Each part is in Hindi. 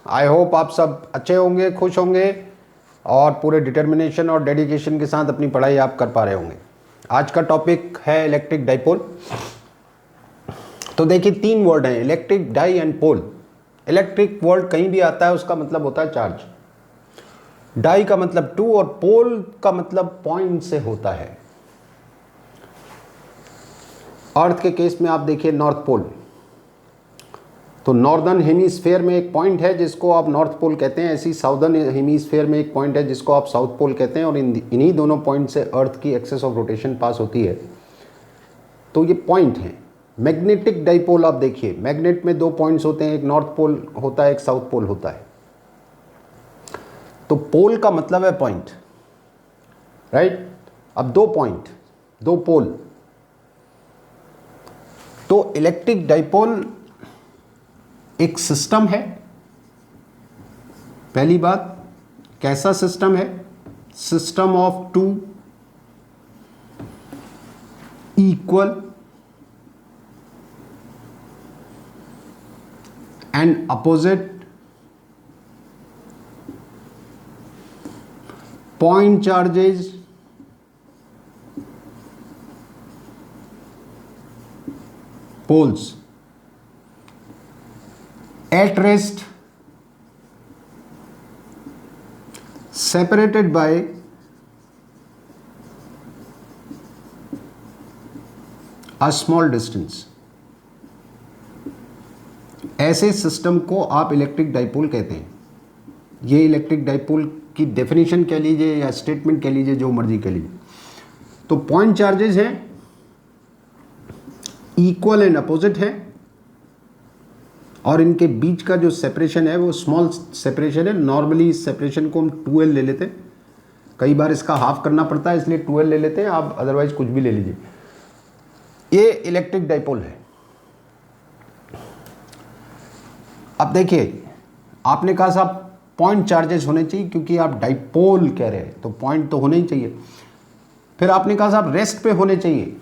आई होप आप सब अच्छे होंगे, खुश होंगे और पूरे डिटर्मिनेशन और डेडिकेशन के साथ अपनी पढ़ाई आप कर पा रहे होंगे। आज का टॉपिक है इलेक्ट्रिक डाइपोल। तो देखिए तीन वर्ड हैं, electric, die and pole. Electric word कहीं भी आता है उसका मतलब होता है चार्ज, डाई का मतलब टू और पोल का मतलब पॉइंट से होता है। अर्थ के केस में आप देखिए नॉर्थ पोल, तो नॉर्दर्न हेमीस्फेयर में एक पॉइंट है जिसको आप नॉर्थ पोल कहते हैं, ऐसी साउदर्न हेमीस्फेयर में एक पॉइंट है जिसको आप साउथ पोल कहते हैं, और इन्हीं दोनों पॉइंट से अर्थ की एक्सेस ऑफ रोटेशन पास होती है। तो ये पॉइंट है। मैग्नेटिक डाइपोल आप देखिए, मैग्नेट में दो पॉइंट्स होते हैं, एक नॉर्थ पोल होता है, एक साउथ पोल होता है। तो पोल का मतलब है पॉइंट, राइट। अब दो पॉइंट, दो पोल, तो इलेक्ट्रिक डाइपोल एक सिस्टम है। पहली बात, कैसा सिस्टम है? System of two equal and opposite point charges poles at rest separated by a small distance। ऐसे सिस्टम को आप इलेक्ट्रिक डाइपोल कहते हैं। ये इलेक्ट्रिक डाइपोल की डेफिनेशन कह लीजिए या स्टेटमेंट कह लीजिए, जो मर्जी कह लीजिए। तो पॉइंट चार्जेस हैं, इक्वल एंड अपोजिट है, और इनके बीच का जो सेपरेशन है वो स्मॉल सेपरेशन है। नॉर्मली इस सेपरेशन को हम 2L ले लेते हैं, कई बार इसका हाफ करना पड़ता है इसलिए 2L ले लेते हैं, आप अदरवाइज कुछ भी ले लीजिए। ये इलेक्ट्रिक डाइपोल है। अब देखिए, आपने कहा साहब पॉइंट चार्जेस होने चाहिए क्योंकि आप डाइपोल कह रहे हैं, तो पॉइंट तो होने ही चाहिए। फिर आपने कहा साहब रेस्ट पे होने चाहिए,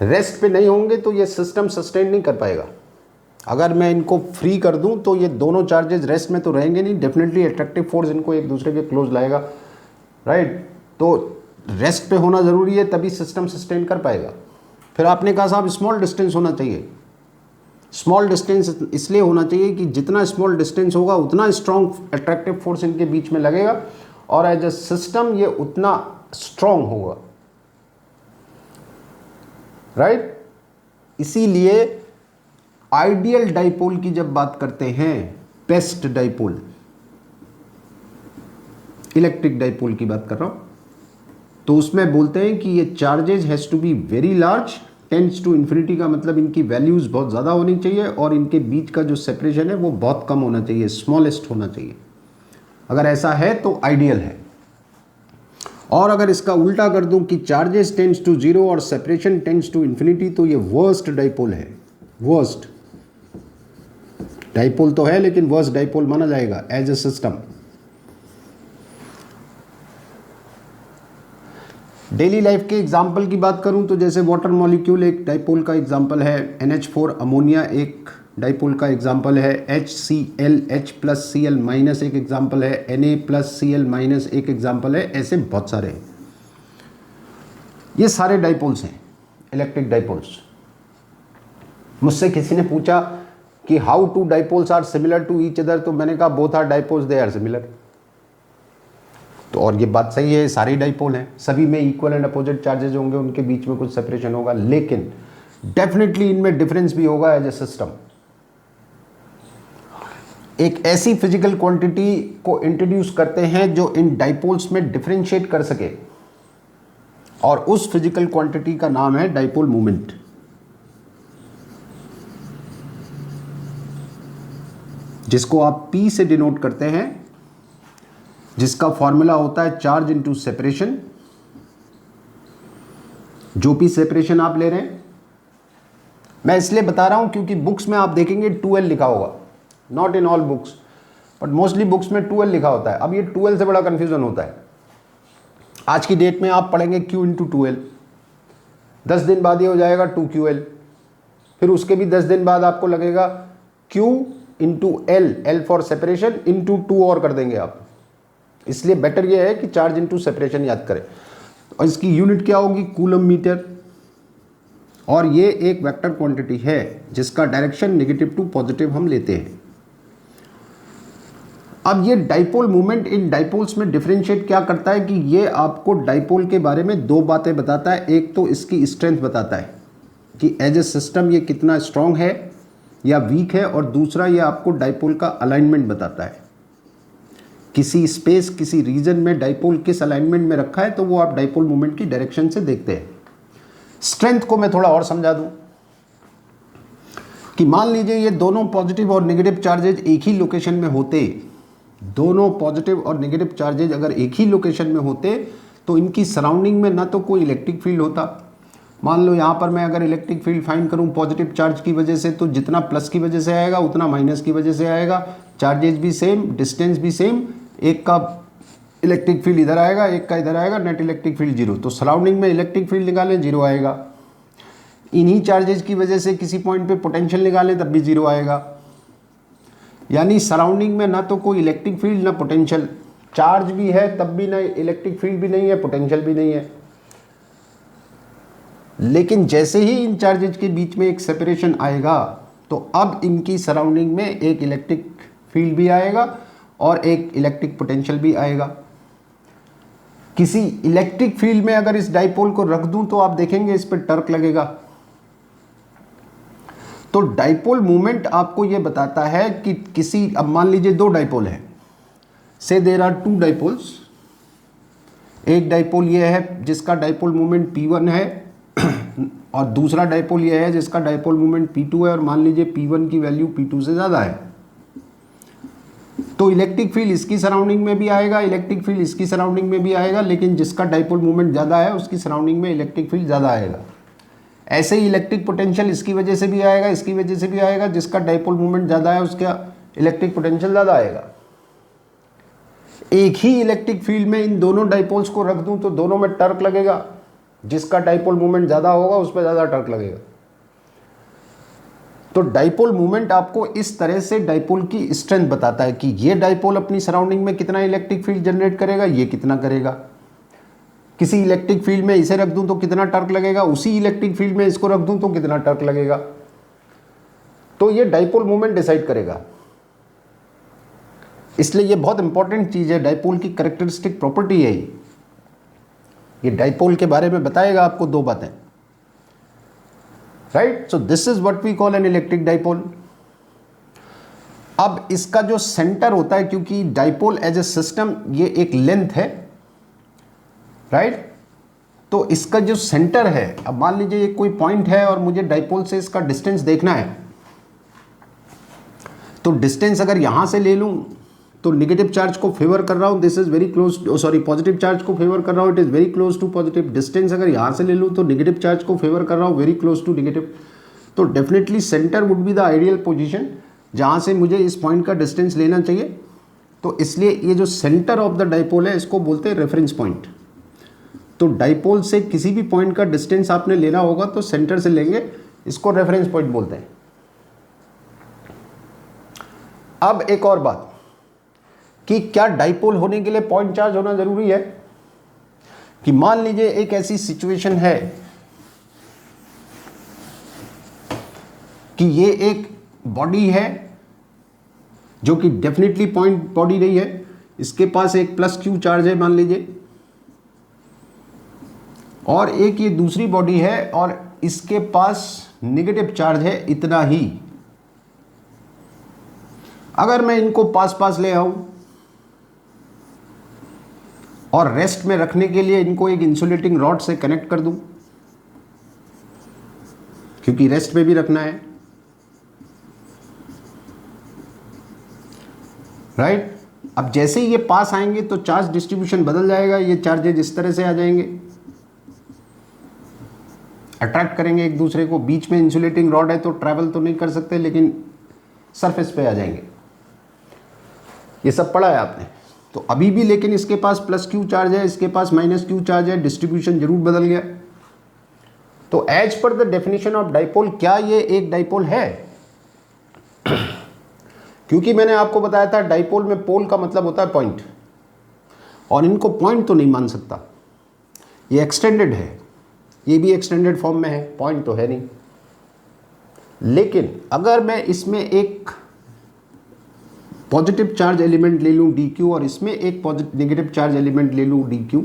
रेस्ट पे नहीं होंगे तो ये सिस्टम सस्टेन नहीं कर पाएगा। अगर मैं इनको फ्री कर दूं तो ये दोनों चार्जेस रेस्ट में तो रहेंगे नहीं, डेफिनेटली अट्रैक्टिव फोर्स इनको एक दूसरे के क्लोज लाएगा, राइट। तो रेस्ट पे होना ज़रूरी है, तभी सिस्टम सस्टेन कर पाएगा। फिर आपने कहा साहब स्मॉल डिस्टेंस होना चाहिए। स्मॉल डिस्टेंस इसलिए होना चाहिए कि जितना स्मॉल डिस्टेंस होगा उतना स्ट्रॉन्ग अट्रैक्टिव फोर्स इनके बीच में लगेगा, और एज अ सिस्टम ये उतना स्ट्रॉन्ग होगा, राइट। इसीलिए आइडियल डाइपोल की जब बात करते हैं, बेस्ट डाइपोल, इलेक्ट्रिक डाइपोल की बात कर रहा हूं, तो उसमें बोलते हैं कि ये charges has to be very large, tends to infinity का मतलब इनकी वैल्यूज बहुत ज़्यादा होनी चाहिए, और इनके बीच का जो सेपरेशन है वो बहुत कम होना चाहिए, स्मॉलेस्ट होना चाहिए। अगर ऐसा है तो आइडियल है। और अगर इसका उल्टा कर दूं कि चार्जेस टेंड्स टू जीरो और सेपरेशन टेंड्स टू इन्फिनिटी, तो ये वर्स्ट डाइपोल है। वर्स्ट डाइपोल तो है लेकिन वर्स्ट डाइपोल माना जाएगा as a system. Daily life के एग्जाम्पल की बात करूं तो जैसे वाटर मॉलिक्यूल एक डाइपोल का एग्जाम्पल है, NH4 अमोनिया एक डाइपोल का एग्जाम्पल है, HCl H+Cl- एक एग्जाम्पल है, Na+Cl- एक एग्जाम्पल है, ऐसे बहुत सारे हैं। ये सारे डाइपोल्स हैं, इलेक्ट्रिक डाइपोल्स। मुझसे किसी ने पूछा कि how two dipoles are similar to each other, तो मैंने कहा both are dipoles, they are similar. तो और ये बात सही है, सारी डाइपोल हैं, सभी में इक्वल एंड अपोजिट चार्जेस होंगे, उनके बीच में कुछ सेपरेशन होगा, लेकिन डेफिनेटली इनमें डिफरेंस भी होगा एज ए सिस्टम। एक ऐसी फिजिकल क्वांटिटी को इंट्रोड्यूस करते हैं जो इन डाइपोल्स में डिफरेंशिएट कर सके, और उस फिजिकल क्वांटिटी का नाम है डाइपोल मोमेंट। जिसको आप P से डिनोट करते हैं, जिसका फॉर्मूला होता है चार्ज इनटू सेपरेशन। जो भी सेपरेशन आप ले रहे हैं, मैं इसलिए बता रहा हूं क्योंकि बुक्स में आप देखेंगे 2L लिखा होगा, not in all books but mostly books में 2L लिखा होता है। अब ये 2L से बड़ा कंफ्यूजन होता है। आज की डेट में आप पढ़ेंगे Q इंटू 2L, 10 दिन बाद ये हो जाएगा 2QL, फिर उसके भी 10 दिन बाद आपको लगेगा Q into L, L for separation, into 2 और कर देंगे आप। इसलिए बेटर ये है कि चार्ज इंटू सेपरेशन याद करें। और इसकी यूनिट क्या होगी? Coulomb metre. और ये एक वेक्टर क्वांटिटी है जिसका डायरेक्शन नेगेटिव टू पॉजिटिव हम लेते हैं। अब ये डाइपोल मूवमेंट इन डाइपोल्स में डिफरेंशिएट क्या करता है कि ये आपको डाइपोल के बारे में दो बातें बताता है। एक तो इसकी स्ट्रेंथ बताता है कि एज ए सिस्टम ये कितना स्ट्रांग है या वीक है, और दूसरा ये आपको डाइपोल का अलाइनमेंट बताता है। किसी स्पेस, किसी रीजन में डाइपोल किस अलाइनमेंट में रखा है, तो वो आप डाइपोल मूवमेंट की डायरेक्शन से देखते हैं। स्ट्रेंथ को मैं थोड़ा और समझा दूं कि मान लीजिए ये दोनों पॉजिटिव और नेगेटिव चार्जेज एक ही लोकेशन में होते, दोनों पॉजिटिव और नेगेटिव चार्जेज अगर एक ही लोकेशन में होते तो इनकी सराउंडिंग में ना तो कोई इलेक्ट्रिक फील्ड होता। मान लो यहाँ पर मैं अगर इलेक्ट्रिक फील्ड फाइंड करूँ पॉजिटिव चार्ज की वजह से, तो जितना प्लस की वजह से आएगा उतना माइनस की वजह से आएगा। चार्जेज भी सेम, डिस्टेंस भी सेम, एक का इलेक्ट्रिक फील्ड इधर आएगा, एक का इधर आएगा, नेट इलेक्ट्रिक फील्ड जीरो। तो सराउंडिंग में इलेक्ट्रिक फील्ड निकालें, जीरो आएगा। इन्हीं चार्जेज की वजह से किसी पॉइंट पे पोटेंशियल निकालें तब भी जीरो आएगा। यानी सराउंडिंग में ना तो कोई इलेक्ट्रिक फील्ड ना पोटेंशियल, चार्ज भी है तब भी ना इलेक्ट्रिक फील्ड भी नहीं है, पोटेंशियल भी नहीं है। लेकिन जैसे ही इन चार्जेज के बीच में एक सेपरेशन आएगा तो अब इनकी सराउंडिंग में एक इलेक्ट्रिक फील्ड भी आएगा और एक इलेक्ट्रिक पोटेंशियल भी आएगा। किसी इलेक्ट्रिक फील्ड में अगर इस डाइपोल को रख दूं तो आप देखेंगे इस पर टर्क लगेगा। तो डाइपोल मूवमेंट आपको यह बताता है कि किसी, अब मान लीजिए दो डाइपोल हैं, से देयर आर टू डाइपोल्स। एक डाइपोल ये है जिसका डाइपोल मूवमेंट P1 है और दूसरा डाइपोल ये है जिसका डाइपोल मूवमेंट P2 है, और मान लीजिए P1 की वैल्यू P2 से ज़्यादा है। तो इलेक्ट्रिक फील्ड इसकी सराउंडिंग में भी आएगा, इलेक्ट्रिक फील्ड इसकी सराउंडिंग में भी आएगा, लेकिन जिसका डाइपोल मूवमेंट ज़्यादा है उसकी सराउंडिंग में इलेक्ट्रिक फील्ड ज़्यादा आएगा। ऐसे ही इलेक्ट्रिक पोटेंशियल इसकी वजह से भी आएगा, इसकी वजह से भी आएगा, जिसका डाइपोल मूवमेंट ज़्यादा है उसका इलेक्ट्रिक पोटेंशियल ज़्यादा आएगा। एक ही इलेक्ट्रिक फील्ड में इन दोनों डाइपोल्स को रख दूं तो दोनों में टर्क लगेगा, जिसका डाइपोल मूवमेंट ज़्यादा होगा उस पर ज़्यादा टर्क लगेगा। तो डाइपोल मूवमेंट आपको इस तरह से डाइपोल की स्ट्रेंथ बताता है कि ये डाइपोल अपनी सराउंडिंग में कितना इलेक्ट्रिक फील्ड जनरेट करेगा, ये कितना करेगा। किसी इलेक्ट्रिक फील्ड में इसे रख दूं तो कितना टर्क लगेगा, उसी इलेक्ट्रिक फील्ड में इसको रख दूं तो कितना टर्क लगेगा। तो ये डाइपोल मूवमेंट डिसाइड करेगा। इसलिए ये बहुत इंपॉर्टेंट चीज़ है, डाइपोल की कैरेक्टरिस्टिक प्रॉपर्टी है ये डाइपोल के बारे में बताएगा आपको दो बातें, right. So this is what we call an electric dipole. अब इसका जो सेंटर होता है, क्योंकि डाइपोल एज ए सिस्टम ये एक लेंथ है, राइट। तो इसका जो सेंटर है, अब मान लीजिए कोई पॉइंट है और मुझे डाइपोल से इसका डिस्टेंस देखना है, तो डिस्टेंस अगर यहां से ले लूं तो नेगेटिव चार्ज को फेवर कर रहा हूं, this is very close, sorry positive charge को फेवर कर रहा हूं, it is very close to positive. Distance अगर यहां से ले लूं तो नेगेटिव चार्ज को फेवर कर रहा हूं, वेरी क्लोज टू नेगेटिव। तो definitely centre would be the ideal position जहां से मुझे इस पॉइंट का डिस्टेंस लेना चाहिए। तो इसलिए ये जो सेंटर ऑफ द डाइपोल है इसको बोलते हैं रेफरेंस पॉइंट। तो डाइपोल से किसी भी पॉइंट का डिस्टेंस आपने लेना होगा तो सेंटर से लेंगे, इसको रेफरेंस पॉइंट बोलते हैं। अब एक और बात कि क्या डाइपोल होने के लिए पॉइंट चार्ज होना जरूरी है? कि मान लीजिए एक ऐसी सिचुएशन है कि ये एक बॉडी है जो कि डेफिनेटली पॉइंट बॉडी नहीं है, इसके पास एक प्लस क्यू चार्ज है मान लीजिए, और एक ये दूसरी बॉडी है और इसके पास नेगेटिव चार्ज है इतना ही। अगर मैं इनको पास पास ले आऊं और रेस्ट में रखने के लिए इनको एक इंसुलेटिंग रॉड से कनेक्ट कर दूं, क्योंकि रेस्ट में भी रखना है, राइट। अब जैसे ही ये पास आएंगे तो चार्ज डिस्ट्रीब्यूशन बदल जाएगा, ये चार्जेज इस तरह से आ जाएंगे, अट्रैक्ट करेंगे एक दूसरे को। बीच में इंसुलेटिंग रॉड है तो ट्रैवल तो नहीं कर सकते, लेकिन सरफेस पे आ जाएंगे। ये सब पढ़ा है आपने। तो अभी भी लेकिन इसके पास प्लस क्यू चार्ज है, इसके पास माइनस क्यू चार्ज है, डिस्ट्रीब्यूशन जरूर बदल गया। तो as per the definition of dipole क्या ये एक डाइपोल है? क्योंकि मैंने आपको बताया था डाइपोल में पोल का मतलब होता है पॉइंट, और इनको पॉइंट तो नहीं मान सकता, ये एक्सटेंडेड है, ये भी एक्सटेंडेड फॉर्म में है, पॉइंट तो है नहीं। लेकिन अगर मैं इसमें एक पॉजिटिव चार्ज एलिमेंट ले लूँ डी क्यू और इसमें एक नेगेटिव चार्ज एलिमेंट ले लूँ डी क्यू,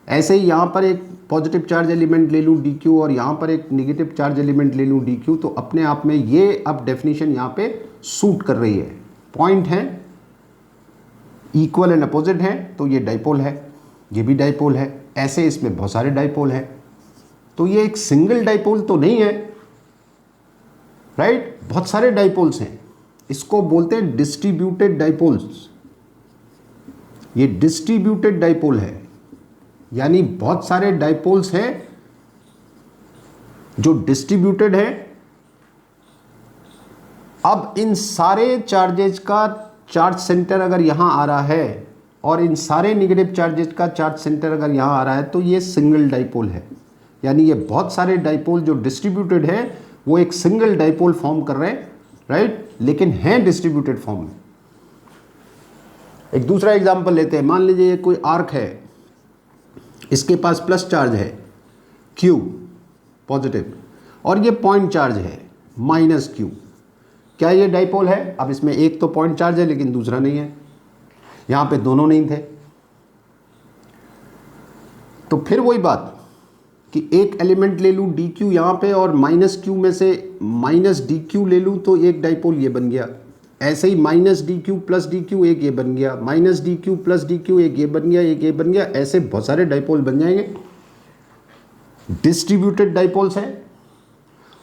ऐसे ही यहाँ पर एक पॉजिटिव चार्ज एलिमेंट ले लूँ डी क्यू और यहाँ पर एक नेगेटिव चार्ज एलिमेंट ले लूँ डी क्यू, तो अपने आप में ये अब डेफिनेशन यहाँ पे सूट कर रही है। पॉइंट है, इक्वल एंड अपोजिट है, तो ये डाइपोल है, ये भी डाइपोल है, ऐसे इसमें बहुत सारे डाइपोल हैं, तो ये एक सिंगल डाइपोल तो नहीं है, राइट? बहुत सारे डाइपोल्स हैं, इसको बोलते हैं डिस्ट्रीब्यूटेड डाइपोल्स। ये डिस्ट्रीब्यूटेड डाइपोल है, यानी बहुत सारे डाइपोल्स हैं जो डिस्ट्रीब्यूटेड है। अब इन सारे चार्जेज का चार्ज सेंटर अगर यहां आ रहा है और इन सारे नेगेटिव चार्जेज का चार्ज सेंटर अगर यहां आ रहा है, तो ये सिंगल डाइपोल है। यानी ये बहुत सारे डाइपोल जो डिस्ट्रीब्यूटेड है वो एक सिंगल डाइपोल फॉर्म कर रहे हैं, राइट? लेकिन हैं डिस्ट्रीब्यूटेड फॉर्म में। एक दूसरा एग्जांपल लेते हैं। मान लीजिए ये कोई आर्क है, इसके पास प्लस चार्ज है Q पॉजिटिव, और ये पॉइंट चार्ज है माइनस Q। क्या ये डाइपोल है? अब इसमें एक तो पॉइंट चार्ज है लेकिन दूसरा नहीं है, यहां पे दोनों नहीं थे। तो फिर वही बात कि एक एलिमेंट ले लूं डी क्यू यहाँ पे और माइनस क्यू में से माइनस डी क्यू ले लूं तो एक डाइपोल ये बन गया। ऐसे ही minus D Q plus D Q एक ये बन गया, minus D Q plus D Q एक ये बन गया, एक ये बन गया, ऐसे बहुत सारे डाइपोल बन जाएंगे। डिस्ट्रीब्यूटेड डाइपोल्स है,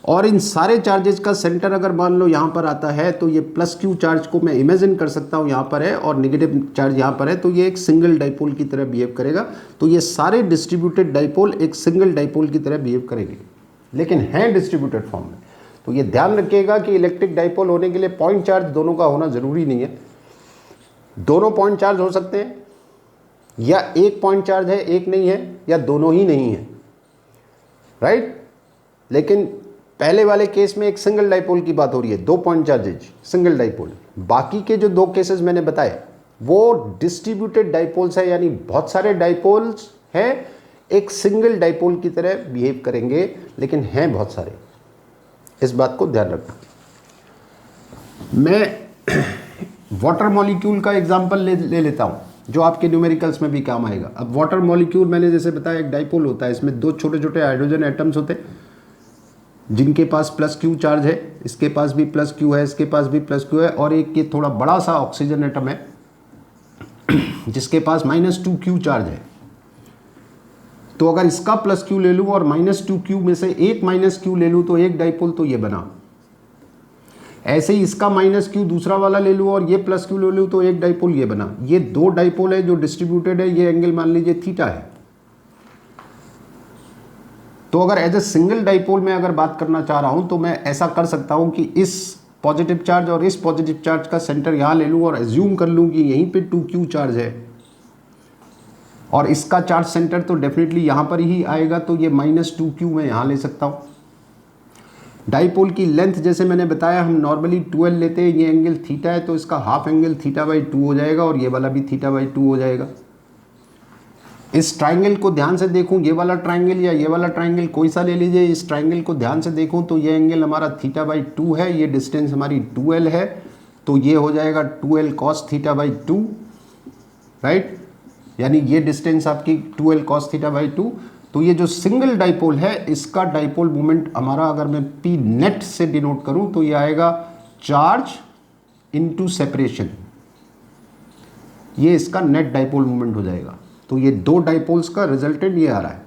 और इन सारे चार्जेस का सेंटर अगर मान लो यहाँ पर आता है तो ये प्लस क्यू चार्ज को मैं इमेजिन कर सकता हूँ यहाँ पर है और नेगेटिव चार्ज यहाँ पर है, तो ये एक सिंगल डाइपोल की तरह बिहेव करेगा। तो ये सारे डिस्ट्रीब्यूटेड डाइपोल एक सिंगल डाइपोल की तरह बिहेव करेंगे, लेकिन हैं डिस्ट्रीब्यूटेड फॉर्म में। तो ये ध्यान रखिएगा कि इलेक्ट्रिक डाइपोल होने के लिए पॉइंट चार्ज दोनों का होना ज़रूरी नहीं है। दोनों पॉइंट चार्ज हो सकते हैं, या एक पॉइंट चार्ज है एक नहीं है, या दोनों ही नहीं है, राइट? लेकिन पहले वाले केस में एक सिंगल डाइपोल की बात हो रही है, दो पॉइंट चार्जेज सिंगल डाइपोल। बाकी के जो दो केसेस मैंने बताए वो डिस्ट्रीब्यूटेड डाइपोल्स है, यानी बहुत सारे डाइपोल्स हैं, एक सिंगल डाइपोल की तरह बिहेव करेंगे, लेकिन हैं बहुत सारे। इस बात को ध्यान रखना। मैं वाटर मॉलिक्यूल का एग्जांपल ले लेता हूँ जो आपके न्यूमेरिकल्स में भी काम आएगा। अब वाटर मॉलिक्यूल मैंने जैसे बताया एक डाइपोल होता है, इसमें दो छोटे छोटे हाइड्रोजन एटम्स होते हैं जिनके पास प्लस क्यू चार्ज है, इसके पास भी प्लस क्यू है, इसके पास भी प्लस क्यू है, और एक ये थोड़ा बड़ा सा ऑक्सीजन एटम है जिसके पास -2 क्यू चार्ज है। तो अगर इसका प्लस क्यू ले लूँ और -2 क्यू में से एक माइनस क्यू ले लूँ तो एक डाइपोल तो ये बना। ऐसे ही इसका -क्यू दूसरा वाला ले लूँ और ये प्लस क्यू ले लूँ तो एक डाइपोल ये बना। ये दो डाइपोल है जो डिस्ट्रीब्यूटेड है, ये एंगल मान लीजिए थीटा है। तो अगर एज ए सिंगल डाइपोल में अगर बात करना चाह रहा हूं तो मैं ऐसा कर सकता हूं कि इस पॉजिटिव चार्ज और इस पॉजिटिव चार्ज का सेंटर यहां ले लूं और एज्यूम कर लूं कि यहीं पे 2q चार्ज है, और इसका चार्ज सेंटर तो डेफिनेटली यहां पर ही आएगा, तो ये -2q मैं यहां ले सकता हूं। डाइपोल की लेंथ जैसे मैंने बताया हम नॉर्मली 12 लेते हैं, ये एंगल थीटा है तो इसका हाफ एंगल θ/2 हो जाएगा और ये वाला भी θ/2 हो जाएगा। इस ट्राइंगल को ध्यान से देखूं, ये वाला ट्राइंगल या ये वाला ट्राइंगल कोई सा ले लीजिए, इस ट्राइंगल को ध्यान से देखूं तो ये एंगल हमारा θ/2 है, ये डिस्टेंस हमारी 2l है, तो ये हो जाएगा 2l cos θ/2, राइट? यानी ये डिस्टेंस आपकी 2l cos θ/2। तो ये जो सिंगल डाइपोल है इसका डाइपोल मोमेंट हमारा अगर मैं P नेट से डिनोट करूं तो ये आएगा चार्ज इनटू सेपरेशन, ये इसका नेट डाइपोल मोमेंट हो जाएगा। तो ये दो डाइपोल्स का रिजल्टेंट ये आ रहा है।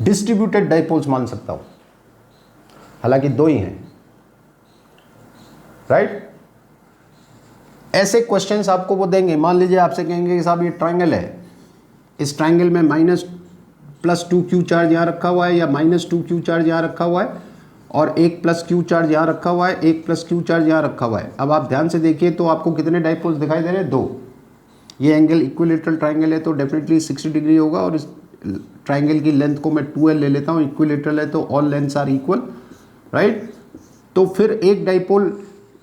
डिस्ट्रीब्यूटेड डाइपोल्स मान सकता हूं, हालांकि दो ही हैं, राइट? ऐसे क्वेश्चंस आपको वो देंगे, मान लीजिए आपसे कहेंगे कि साहब ये ट्राइंगल है, इस ट्राइंगल में -+2q चार्ज यहाँ रखा हुआ है या -2q चार्ज यहाँ रखा हुआ है, और एक +q चार्ज यहाँ रखा हुआ है, एक +q चार्ज यहाँ रखा हुआ है। अब आप ध्यान से देखिए तो आपको कितने डाइपोल्स दिखाई दे रहे हैं? दो। ये एंगल इक्विलेटरल ट्राइंगल है तो डेफिनेटली 60 डिग्री होगा, और इस ट्राइंगल की लेंथ को मैं 2l ले लेता हूँ, इक्विलेटरल है तो all lengths are equal, right? तो फिर एक डाइपोल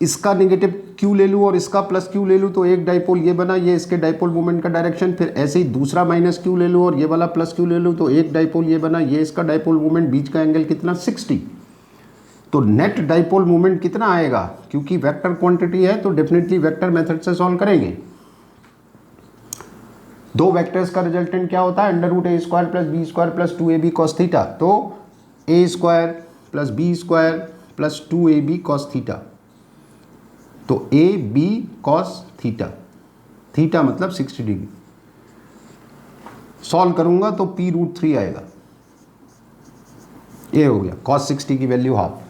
इसका नेगेटिव क्यू ले लूँ और इसका प्लस क्यू ले लूँ तो एक डाइपोल ये बना, ये इसके डाइपोल मोमेंट का डायरेक्शन। फिर ऐसे ही दूसरा माइनस क्यू ले लूँ और ये वाला प्लस क्यू ले लूँ तो एक डाइपोल ये बना, ये इसका डाइपोल मोमेंट, बीच का एंगल कितना 60। तो नेट डाइपोल मोमेंट कितना आएगा, क्योंकि वेक्टर क्वांटिटी है तो डेफिनेटली वेक्टर मेथड से सॉल्व करेंगे। दो वेक्टर्स का रिजल्टेंट क्या होता है, under root A square plus B square plus 2ab cos theta. तो A square plus B square plus 2ab cos theta, तो A B cos theta, theta मतलब 60 डिग्री। सॉल्व करूंगा तो p√3 आएगा, ये हो गया cos 60 की वैल्यू हाफ।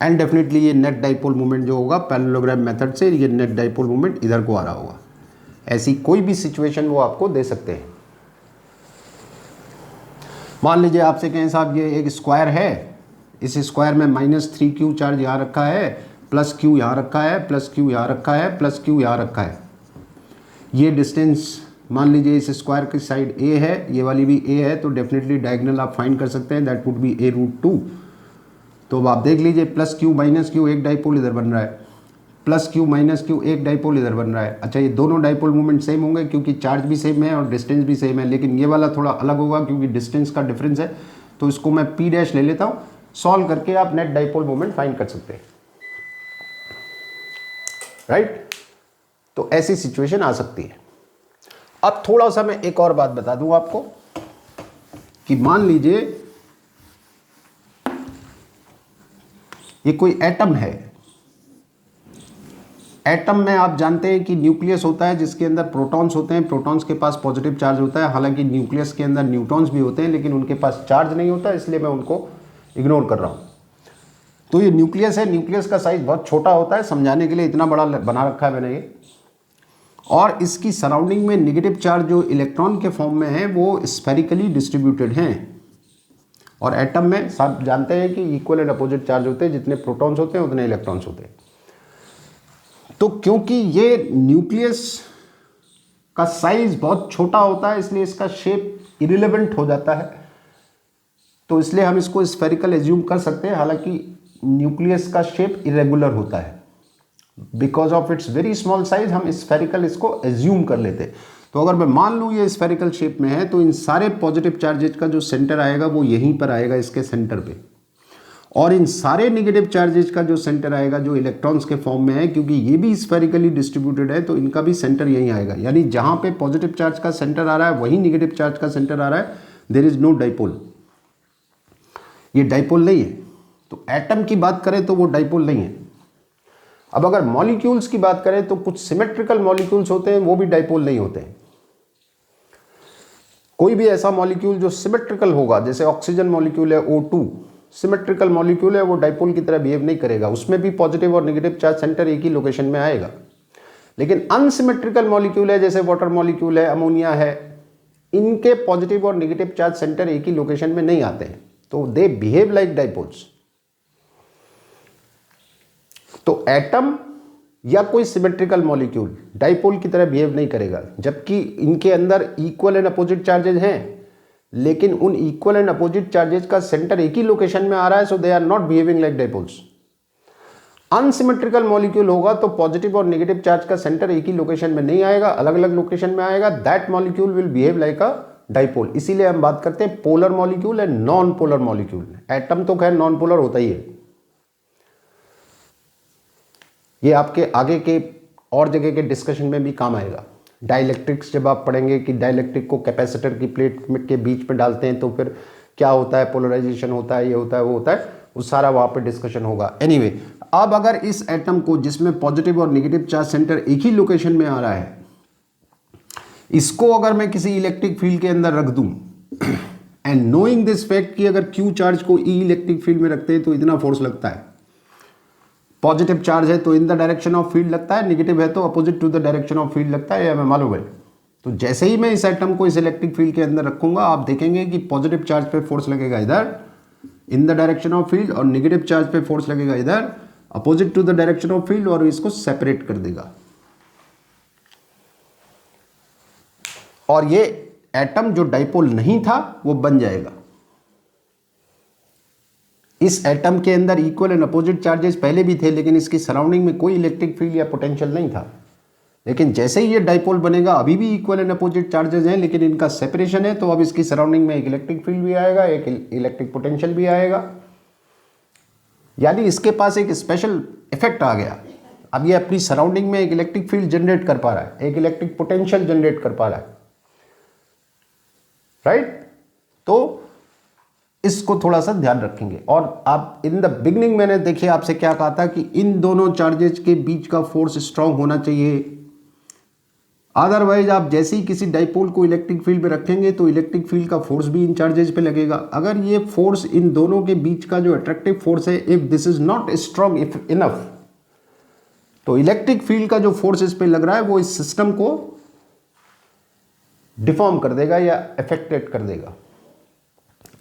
एंड डेफिनेटली ये नेट डाइपोल मोमेंट जो होगा पैरेललोग्राम मेथड से, ये नेट डाइपोल मोमेंट इधर को आ रहा होगा। ऐसी कोई भी सिचुएशन वो आपको दे सकते हैं। मान लीजिए आपसे कहें साहब ये एक स्क्वायर है, इस स्क्वायर में -3q चार्ज यहाँ रखा है, प्लस q यहाँ रखा है, प्लस q यहाँ रखा है, प्लस q यहाँ रखा है। ये डिस्टेंस मान लीजिए इस स्क्वायर की साइड a है, ये वाली भी a है, तो डेफिनेटली डायगोनल आप फाइंड कर सकते हैं, दैट वुड बी a√2। तो अब आप देख लीजिए प्लस q माइनस q एक डाइपोल इधर बन रहा है, प्लस q माइनस q एक डाइपोल इधर बन रहा है। अच्छा, ये दोनों डाइपोल मूवमेंट सेम होंगे क्योंकि चार्ज भी सेम है और डिस्टेंस भी सेम है, लेकिन ये वाला थोड़ा अलग होगा क्योंकि डिस्टेंस का डिफरेंस है। तो इसको मैं p डैश ले लेता हूँ। सॉल्व करके आप नेट डाइपोल मूवमेंट फाइंड कर सकते हैं, राइट। तो ऐसी सिचुएशन आ सकती है। अब थोड़ा सा मैं एक और बात बता दूं आपको कि मान लीजिए ये कोई एटम है। एटम में आप जानते हैं कि न्यूक्लियस होता है जिसके अंदर प्रोटॉन्स होते हैं, प्रोटॉन्स के पास पॉजिटिव चार्ज होता है। हालांकि न्यूक्लियस के अंदर न्यूट्रॉन्स भी होते हैं लेकिन उनके पास चार्ज नहीं होता, इसलिए मैं उनको इग्नोर कर रहा हूं। तो ये न्यूक्लियस है, न्यूक्लियस का साइज बहुत छोटा होता है, समझाने के लिए इतना बड़ा बना रखा है मैंने ये। और इसकी सराउंडिंग में नेगेटिव चार्ज जो इलेक्ट्रॉन के फॉर्म में है वो स्फेरिकली डिस्ट्रीब्यूटेड हैं। और एटम में सब जानते हैं कि इक्वल एंड अपोजिट चार्ज होते हैं, जितने प्रोटॉन्स होते हैं उतने इलेक्ट्रॉन्स होते हैं। तो क्योंकि ये न्यूक्लियस का साइज बहुत छोटा होता है इसलिए इसका शेप इरिलेवेंट हो जाता है, तो इसलिए हम इसको स्फेरिकल एज्यूम कर सकते हैं। हालांकि न्यूक्लियस का शेप इरेगुलर होता है, because of its very small size हम स्फेरिकल इसको एज्यूम कर लेते हैं। तो अगर मैं मान लूँ ये स्फेरिकल शेप में है तो इन सारे पॉजिटिव चार्जेज का जो सेंटर आएगा वो यहीं पर आएगा, इसके सेंटर पे। और इन सारे नेगेटिव चार्जेज का जो सेंटर आएगा जो इलेक्ट्रॉन्स के फॉर्म में है, क्योंकि ये भी स्फेरिकली डिस्ट्रीब्यूटेड है तो इनका भी सेंटर यहीं आएगा। यानी जहाँ पे पॉजिटिव चार्ज का सेंटर आ रहा है वहीं नेगेटिव चार्ज का सेंटर आ रहा है। देयर इज नो डाइपोल, ये डाइपोल नहीं है। तो एटम की बात करें तो वो डाइपोल नहीं है। अब अगर मॉलिक्यूल्स की बात करें तो कुछ सिमेट्रिकल मॉलिक्यूल्स होते हैं, वो भी डाइपोल नहीं होते हैं। कोई भी ऐसा मॉलिक्यूल जो सिमेट्रिकल होगा, जैसे ऑक्सीजन मॉलिक्यूल है O2, सिमेट्रिकल मॉलिक्यूल है, वो डाइपोल की तरह बिहेव नहीं करेगा, उसमें भी पॉजिटिव और नेगेटिव चार्ज सेंटर एक ही लोकेशन में आएगा। लेकिन अनसिमेट्रिकल मॉलिक्यूल है जैसे वाटर मॉलिक्यूल है, अमोनिया है, इनके पॉजिटिव और नेगेटिव चार्ज सेंटर एक ही लोकेशन में नहीं आते हैं, तो दे बिहेव लाइक डाइपोल्स। तो एटम या कोई सिमेट्रिकल मॉलिक्यूल डाइपोल की तरह बिहेव नहीं करेगा, जबकि इनके अंदर इक्वल एंड अपोजिट चार्जेज हैं, लेकिन उन इक्वल एंड अपोजिट चार्जेज का सेंटर एक ही लोकेशन में आ रहा है, so they are not behaving like dipoles. Unsymmetrical molecule होगा तो पॉजिटिव और नेगेटिव चार्ज का सेंटर एक ही लोकेशन में नहीं आएगा, अलग अलग लोकेशन में आएगा। That molecule will behave like a dipole. इसीलिए हम बात करते हैं polar molecule and non polar molecule. Atom तो खैर नॉन पोलर होता ही है, ये आपके आगे के और जगह के डिस्कशन में भी काम आएगा। डाइलेक्ट्रिक्स जब आप पढ़ेंगे कि डाइलेक्ट्रिक को कैपेसिटर की प्लेट के बीच में डालते हैं तो फिर क्या होता है, पोलराइजेशन होता है, ये होता है, वो होता है, वो सारा वहाँ पे डिस्कशन होगा। एनीवे, अब अगर इस एटम को जिसमें पॉजिटिव और नेगेटिव चार्ज सेंटर एक ही लोकेशन में आ रहा है, इसको अगर मैं किसी इलेक्ट्रिक फील्ड के अंदर रख दूं एंड नोइंग दिस फैक्ट कि अगर क्यू चार्ज को ई इलेक्ट्रिक फील्ड में रखते हैं तो इतना फोर्स लगता है, पॉजिटिव चार्ज है तो in the direction of field लगता है, नेगेटिव है तो opposite to the direction of field लगता है, ये हमें मालूम है। तो जैसे ही मैं इस एटम को इस इलेक्ट्रिक फील्ड के अंदर रखूंगा, आप देखेंगे कि पॉजिटिव चार्ज पे फोर्स लगेगा इधर in the direction of field और नेगेटिव चार्ज पे फोर्स लगेगा इधर opposite to the direction of field, और इसको सेपरेट कर देगा। और ये एटम जो डाइपोल नहीं था वो बन जाएगा। इस एटम के अंदर इक्वल एंड अपोजिट चार्जेस पहले भी थे, लेकिन इसकी सराउंडिंग में कोई इलेक्ट्रिक फील्ड या पोटेंशियल नहीं था। लेकिन जैसे ही ये डाइपोल बनेगा, अभी भी इक्वल एंड अपोजिट चार्जेस हैं, लेकिन इनका सेपरेशन है, तो अब इसकी सराउंडिंग में एक इलेक्ट्रिक फील्ड भी आएगा, एक इलेक्ट्रिक पोटेंशियल भी आएगा। यानी इसके पास एक स्पेशल इफेक्ट आ गया। अब ये अपनी सराउंडिंग में एक इलेक्ट्रिक फील्ड जनरेट कर पा रहा है, एक इलेक्ट्रिक पोटेंशियल जनरेट कर पा रहा है, राइट। तो इसको थोड़ा सा ध्यान रखेंगे। और आप इन द बिगनिंग मैंने देखिए आपसे क्या कहा था कि इन दोनों चार्जेज के बीच का फोर्स स्ट्रांग होना चाहिए, अदरवाइज आप जैसे ही किसी डाइपोल को इलेक्ट्रिक फील्ड पे रखेंगे तो इलेक्ट्रिक फील्ड का फोर्स भी इन चार्जेज पे लगेगा। अगर ये फोर्स इन दोनों के बीच का जो अट्रैक्टिव फोर्स है, if this is not strong enough, तो इलेक्ट्रिक फील्ड का जो फोर्स इस पे लग रहा है वो इस सिस्टम को डिफॉर्म कर देगा या अफेक्टेड कर देगा।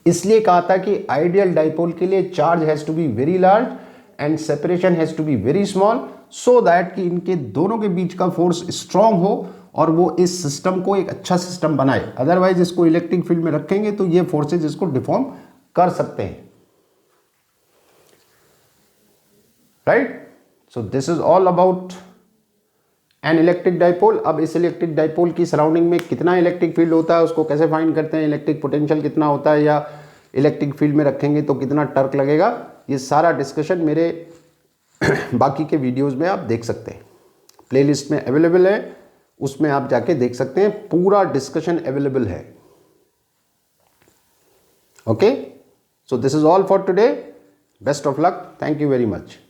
इसलिए कहा था कि आइडियल डाइपोल के लिए charge has to be very large and separation has to be very small, so that कि इनके दोनों के बीच का फोर्स स्ट्रांग हो और वो इस सिस्टम को एक अच्छा सिस्टम बनाए। अदरवाइज इसको इलेक्ट्रिक फील्ड में रखेंगे तो ये फोर्सेज इसको डिफॉर्म कर सकते हैं, right. So this is all about an electric dipole. अब इस इलेक्ट्रिक डाइपोल की सराउंडिंग में कितना इलेक्ट्रिक फील्ड होता है, उसको कैसे फाइंड करते हैं, इलेक्ट्रिक पोटेंशियल कितना होता है, या इलेक्ट्रिक फील्ड में रखेंगे तो कितना टर्क लगेगा, ये सारा डिस्कशन मेरे बाकी के वीडियोस में आप देख सकते हैं। प्लेलिस्ट में अवेलेबल है, उसमें आप जाके देख सकते हैं, पूरा डिस्कशन अवेलेबल है। Okay, so this is all for today. Best of luck, thank you very much.